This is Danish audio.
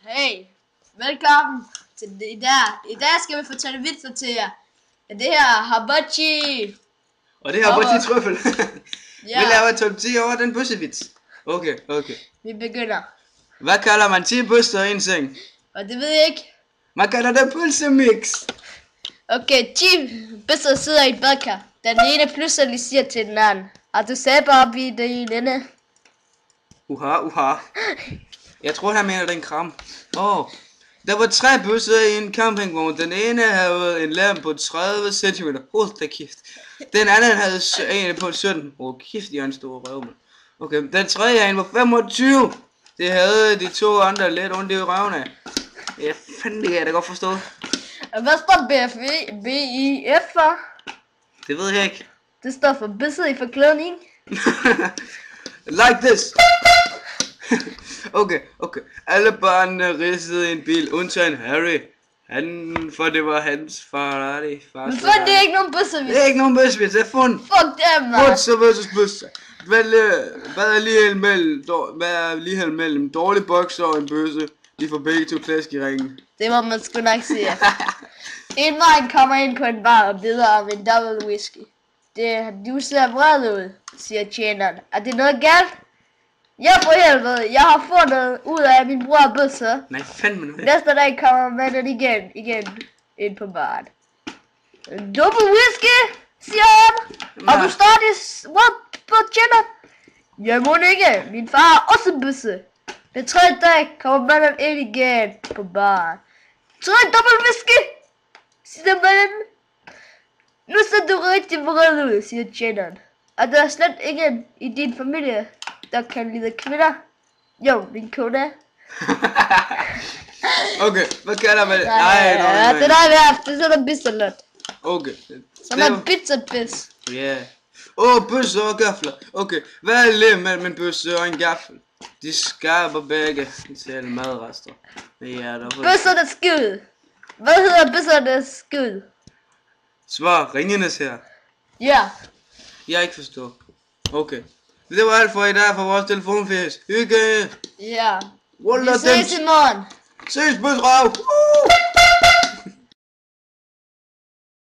Hey, velkommen til det i dag. I dag skal vi fortælle vitser til jer. Det her er hibachi. Og det her hibachi trøffel. Ja. Vi laver top 10 over den bøssevits. Okay. Vi begynder. Hvad kalder man 10 bøsser i en seng? Og det ved jeg ikke. Man kalder det pølsemix. Okay, 10 bøsser sidder i et badkar. Den ene pludselig siger til den anden: "Har du sæber op i det ene?" Uha. Jeg tror han mener den kram. Der var 3 bøsser i en campingvogn. Den ene havde en lærm på 30 cm. Hold da kæft. Den anden havde en på 17. Kæft, de har en stor røv, man. Okay, den tredje en var 25. Det havde de 2 andre lidt ondt i røven af. Ja, fanden, det kan jeg da godt forstå. Hvad står BIF for? Det ved jeg ikke. Det står for bøsser i forklædning. Like this. Okay. Alle børnene ridsede i en bil, undtagen Harry. For det var hans Ferrari. Men for det er ikke nogen bøsser. Det er ikke nogen bøssevits, det er fund. Fuck dem, man. Bøsser versus bøsser. Hvad er lige mellem dårlig bokser og en bøsse? De får begge to klask i ringen. Det må man sgu nok sige. En mand kommer ind på en bar og beder om en double whisky. Du ser vred ud, siger tjeneren. Er det noget galt? Ja, for helvede. Jeg har fundet ud af, at min bror bøsser. Nej, fandme nu. Næste dag kommer manden igen ind på baren. En double whisky, siger han. Og du stadig what på tjeneren? Jeg må ikke. Min far har også bøsse. Den tredje dag kommer manden ind igen på baren. 3 double whisky, siger manden. Nu ser du rigtig vred ud, siger tjeneren. Og der er slet ingen i din familie, der kan lide kvinder. Jo, min kone. Okay, hvad kalder man det? Nej, det der er værd. Det er sådan en bissalot. Okay. Sådan en pizza-bis. Ja. Bøsser og gafler. Okay, hvad er det mellem en bøsse og en gaffel? De skaber begge til madrester. Bøssernes skid. Hvad hedder bøssernes skid? Svar, ringenes her. Ja. Jeg ikke forstår. Okay. Det var alt for i dag for vores telefonfest. Hygge! Ja. Vi ses i morgen. Ses, bøsrav!